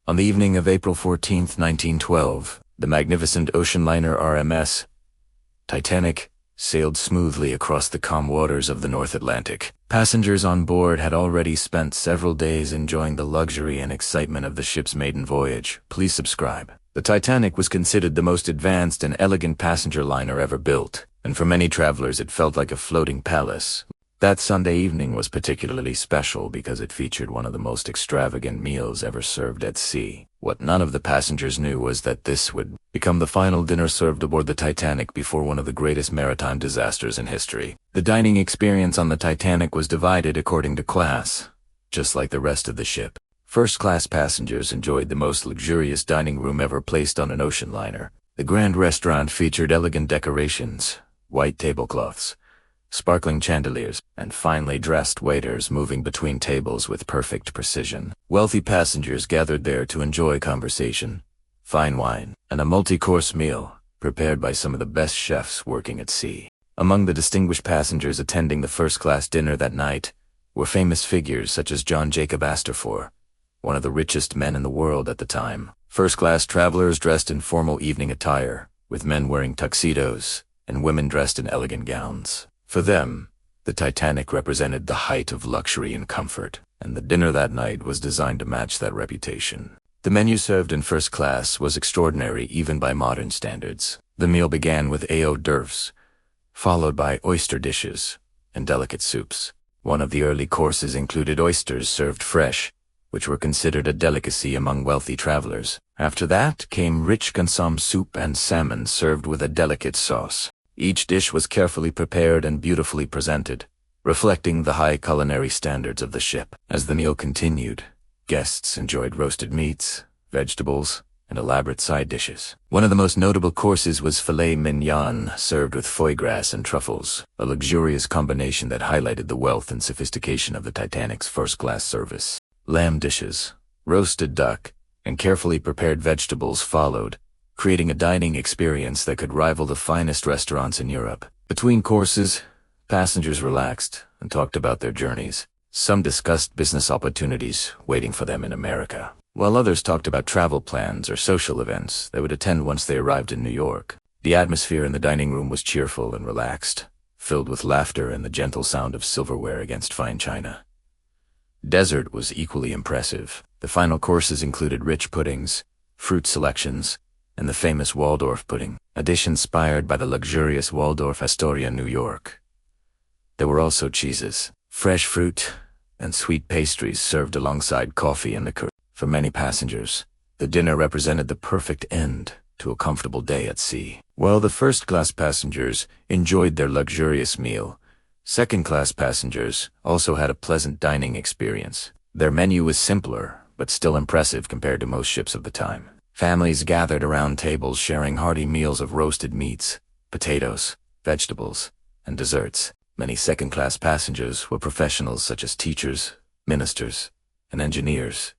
On the evening of April 14, 1912, the magnificent ocean liner RMS Titanic sailed smoothly across the calm waters of the North Atlantic. Passengers on board had already spent several days enjoying the luxury and excitement of the ship's maiden voyage. Please subscribe. The Titanic was considered the most advanced and elegant passenger liner ever built, and for many travelers it felt like a floating palace. That Sunday evening was particularly special because it featured one of the most extravagant meals ever served at sea. What none of the passengers knew was that this would become the final dinner served aboard the Titanic before one of the greatest maritime disasters in history. The dining experience on the Titanic was divided according to class, just like the rest of the ship. First-class passengers enjoyed the most luxurious dining room ever placed on an ocean liner. The grand restaurant featured elegant decorations, white tablecloths, sparkling chandeliers, and finely dressed waiters moving between tables with perfect precision. Wealthy passengers gathered there to enjoy conversation, fine wine, and a multi-course meal prepared by some of the best chefs working at sea. Among the distinguished passengers attending the first-class dinner that night were famous figures such as John Jacob Astor, one of the richest men in the world at the time. First-class travelers dressed in formal evening attire, with men wearing tuxedos and women dressed in elegant gowns. For them, the Titanic represented the height of luxury and comfort, and the dinner that night was designed to match that reputation. The menu served in first class was extraordinary even by modern standards. The meal began with hors d'oeuvres, followed by oyster dishes and delicate soups. One of the early courses included oysters served fresh, which were considered a delicacy among wealthy travelers. After that came rich consomme soup and salmon served with a delicate sauce. Each dish was carefully prepared and beautifully presented, reflecting the high culinary standards of the ship. As the meal continued, guests enjoyed roasted meats, vegetables, and elaborate side dishes. One of the most notable courses was filet mignon, served with foie gras and truffles, a luxurious combination that highlighted the wealth and sophistication of the Titanic's first-class service. Lamb dishes, roasted duck, and carefully prepared vegetables followed, creating a dining experience that could rival the finest restaurants in Europe. Between courses, passengers relaxed and talked about their journeys. Some discussed business opportunities waiting for them in America, while others talked about travel plans or social events they would attend once they arrived in New York. The atmosphere in the dining room was cheerful and relaxed, filled with laughter and the gentle sound of silverware against fine china. Dessert was equally impressive. The final courses included rich puddings, fruit selections, and the famous Waldorf pudding, a dish inspired by the luxurious Waldorf Astoria, New York. There were also cheeses, fresh fruit, and sweet pastries served alongside coffee and liqueur. For many passengers, the dinner represented the perfect end to a comfortable day at sea. While the first-class passengers enjoyed their luxurious meal, second-class passengers also had a pleasant dining experience. Their menu was simpler, but still impressive compared to most ships of the time. Families gathered around tables sharing hearty meals of roasted meats, potatoes, vegetables, and desserts. Many second-class passengers were professionals such as teachers, ministers, and engineers,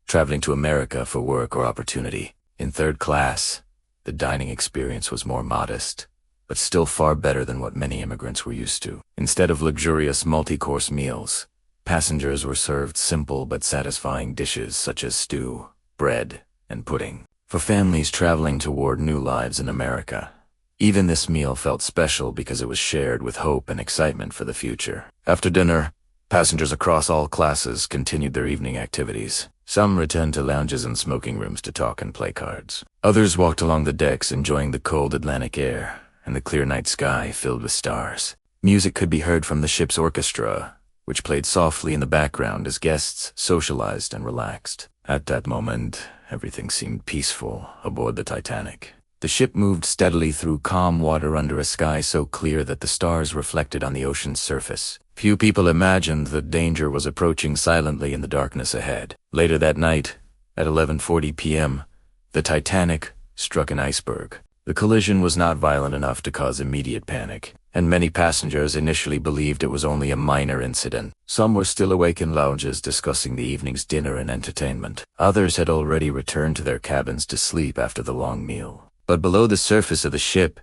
traveling to America for work or opportunity. In third class, the dining experience was more modest, but still far better than what many immigrants were used to. Instead of luxurious multi-course meals, passengers were served simple but satisfying dishes such as stew, bread, and pudding. For families traveling toward new lives in America, even this meal felt special because it was shared with hope and excitement for the future. After dinner, passengers across all classes continued their evening activities. Some returned to lounges and smoking rooms to talk and play cards. Others walked along the decks enjoying the cold Atlantic air and the clear night sky filled with stars. Music could be heard from the ship's orchestra, which played softly in the background as guests socialized and relaxed. At that moment, everything seemed peaceful aboard the Titanic. The ship moved steadily through calm water under a sky so clear that the stars reflected on the ocean's surface. Few people imagined that danger was approaching silently in the darkness ahead. Later that night, at 11:40 p.m., the Titanic struck an iceberg. The collision was not violent enough to cause immediate panic, and many passengers initially believed it was only a minor incident. Some were still awake in lounges discussing the evening's dinner and entertainment. Others had already returned to their cabins to sleep after the long meal. But below the surface of the ship,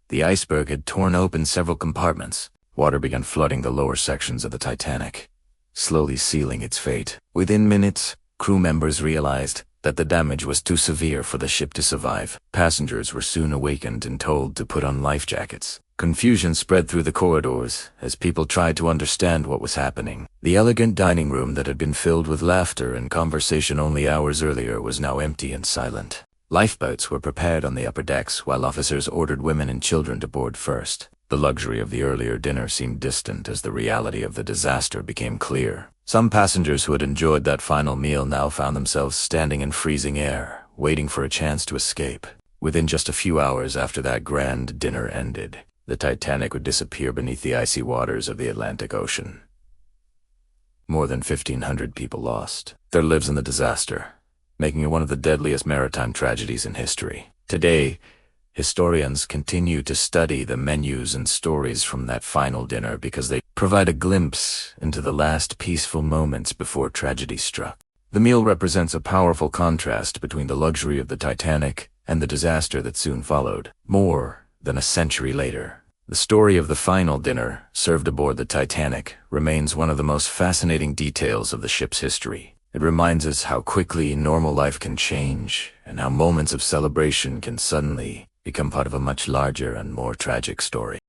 the iceberg had torn open several compartments. Water began flooding the lower sections of the Titanic, slowly sealing its fate. Within minutes, crew members realized that the damage was too severe for the ship to survive. Passengers were soon awakened and told to put on life jackets. Confusion spread through the corridors as people tried to understand what was happening. The elegant dining room that had been filled with laughter and conversation only hours earlier was now empty and silent. Lifeboats were prepared on the upper decks while officers ordered women and children to board first. The luxury of the earlier dinner seemed distant as the reality of the disaster became clear. Some passengers who had enjoyed that final meal now found themselves standing in freezing air, waiting for a chance to escape. Within just a few hours after that grand dinner ended, the Titanic would disappear beneath the icy waters of the Atlantic Ocean. More than 1,500 people lost their lives in the disaster, making it one of the deadliest maritime tragedies in history. Today, historians continue to study the menus and stories from that final dinner because they provide a glimpse into the last peaceful moments before tragedy struck. The meal represents a powerful contrast between the luxury of the Titanic and the disaster that soon followed. More than a century later, the story of the final dinner, served aboard the Titanic, remains one of the most fascinating details of the ship's history. It reminds us how quickly normal life can change and how moments of celebration can suddenly become part of a much larger and more tragic story.